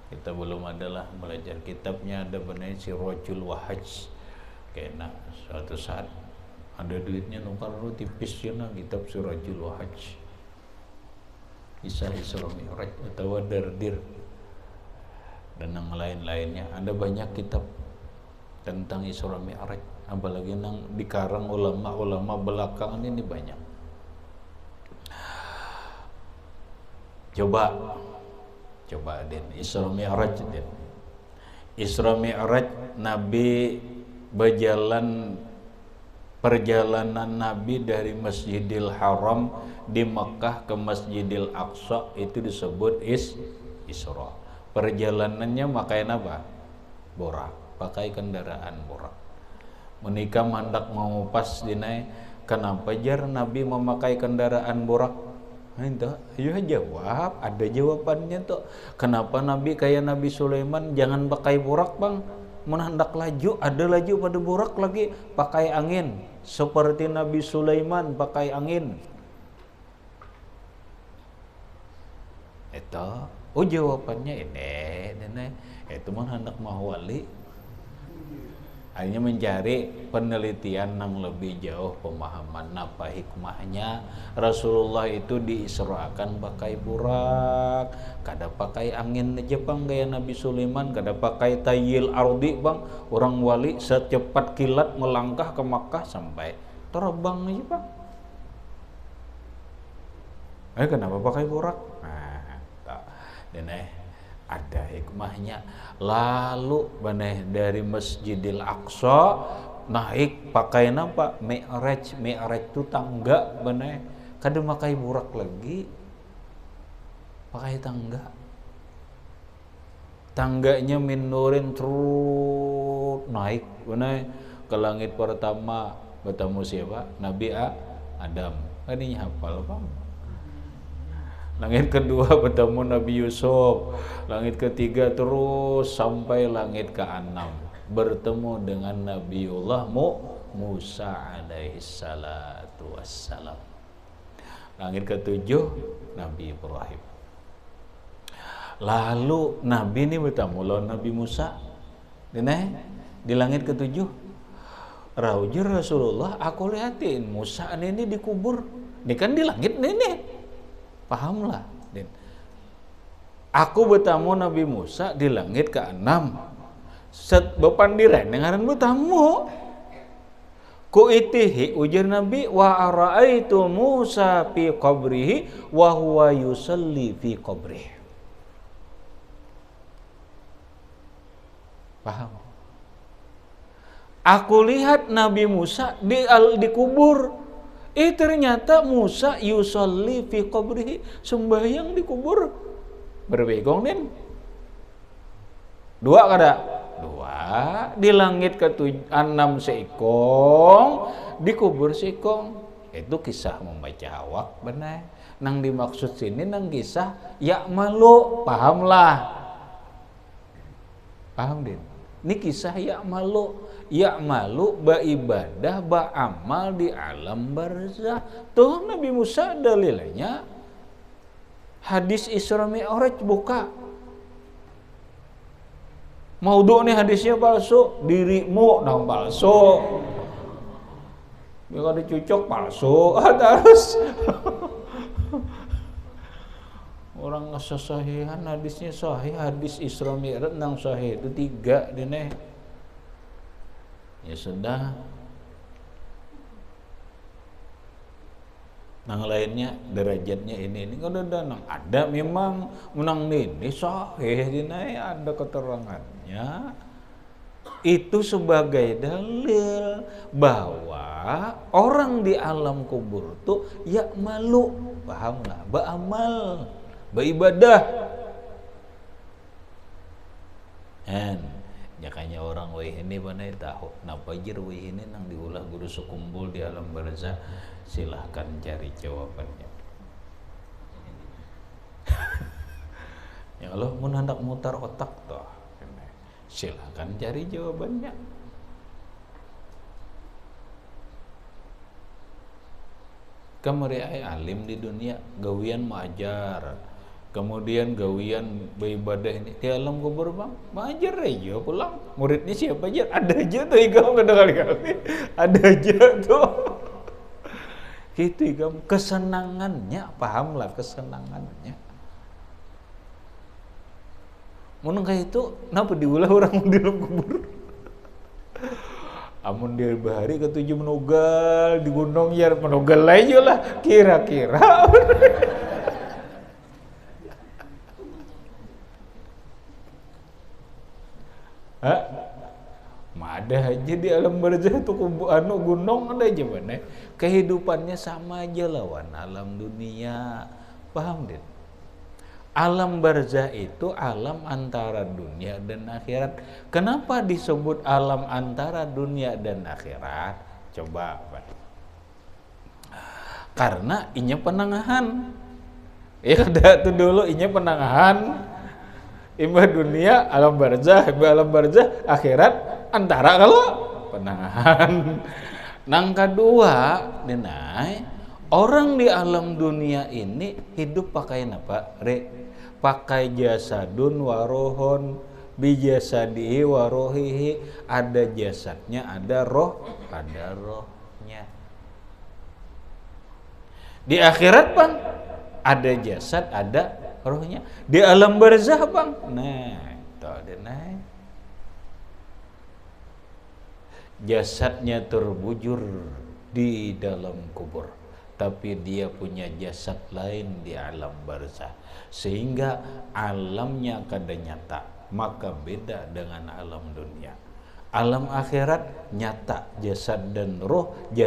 Kita belum adalah belajar kitabnya, ada benar si Rajul Wahaj. Kena suatu saat ada duitnya nukar tipis na kitab si Rajul Wahaj. Kisah Isra Mi'raj atau Dardir dan yang lain-lainnya. Ada banyak kitab tentang Isra Mi'raj, apalagi yang dikarang ulama-ulama belakangan ini banyak. Coba Den Isra Mi'raj Den. Isra Mi'raj Nabi perjalanan Nabi dari Masjidil Haram di Mekah ke Masjidil Aqsa itu disebut Isra. Perjalanannya makain apa? Borak, pakai kendaraan borak. Menikah mandak mau pas dinai, kenapa jar Nabi memakai kendaraan borak? Entah, ayo jawab, ada jawabannya tuh. Kenapa Nabi kayak Nabi Sulaiman jangan pakai borak bang? Menandak laju, ada laju pada borak lagi pakai angin. Seperti Nabi Sulaiman pakai angin. Itu, jawabannya ini. Itu menandak mau wali. Hanya mencari penelitian yang lebih jauh, pemahaman apa hikmahnya Rasulullah itu diisrakan pakai burak, kada pakai angin aja bang kayak Nabi Sulaiman, kada pakai tayyil ardi bang, orang wali secepat kilat melangkah ke Makkah sampai terbang aja bang. Kenapa pakai burak? Dan ada hikmahnya. Lalu dari Masjidil Aqsa naik pakai apa? Mi'raj itu tangga kada pakai burak lagi, pakai tangganya minurin terus naik ke langit pertama bertemu siapa? Nabi Adam. Ini hafal bang. Langit kedua bertemu Nabi Yusuf, langit ketiga terus sampai langit ke-6 bertemu dengan Nabiullah Musa alaihi salatu wassalam. Langit ke-7 Nabi Ibrahim. Lalu Nabi ini bertemu lawan Nabi Musa di langit ke-7. Raujur Rasulullah, aku lihatin Musa ini dikubur. Ini kan di langit ini. Pahamlah, Den. Aku bertamu Nabi Musa di langit ke-6. Bepandiran dengaran bertamu. Ku itihi ujar Nabi wa ara'aitu Musa fi qabrihi wa huwa yusalli fi qabrihi. Paham? Aku lihat Nabi Musa dikubur. Ternyata Musa yusalli fi qabrihi, sembahyang di kubur. Berbegong Den. 2 kada? 2 di langit ke-6 seikong, di kubur seikong. Itu kisah membaca awak benar. Nang dimaksud sini nang kisah Ya'malu, pahamlah. Paham Den? Ini kisah Ya'malu beribadah, beramal di alam barzah. Tuh Nabi Musa dalilnya hadis Isra Mi'raj buka. Maudhu nih hadisnya palsu, dirimu nang palsu. Kalau dicucok palsu, harus. Orang kesahihan hadisnya sahih, hadis Isra Mi'raj nang sahih itu 3 dene. Ya sudah. Nang lainnya derajatnya ini kalau ada memang menang ini sahih dene ada keterangannya. Itu sebagai dalil bahwa orang di alam kubur tuh ya'malu, paham nggak? Beramal, beribadah. kan jakanya orang weh ini panai tahu napa jer weh ini nang diulah guru sekumpul di alam barzah. Silahkan cari jawabannya. Ya Allah mun hendak mutar otak toh, silahkan cari jawabannya. Kamari alim di dunia gawian mengajar, kemudian gawian beribadah ini di alam kubur bang, mengajar aja pulang. Muridnya siapa aja? Ada aja tuh ikam kali-kali, ada aja tuh. Gitu ikam kesenangannya, pahamlah kesenangannya. Mun kayak itu, kenapa diulah orang di dalam kubur? Amun dia bahari ketujuh menogal di gunung ya menogal aja lah kira-kira. Hah? Ada aja di alam barzah itu gunung ada aja mana. Kehidupannya sama aja lawan alam dunia. Paham deh? Alam barzah itu alam antara dunia dan akhirat. Kenapa disebut alam antara dunia dan akhirat? Coba apa? Karena inya penangahan. Ya ada tuh dulu inya penangahan. Imah dunia alam barzah, alam barzah akhirat antara kalau penangahan. Nang kedua, denai orang di alam dunia ini hidup pakai apa? Pakai jasadun warohon bijasadihi warohihi, ada jasadnya, ada rohnya. Di akhirat bang, ada jasad, ada rohnya. Di alam barzah bang, nah itu ada naik. Jasadnya terbujur di dalam kubur, tapi dia punya jasad lain di alam barzah, sehingga alamnya kada nyata, maka beda dengan alam dunia. Alam akhirat nyata jasad dan roh.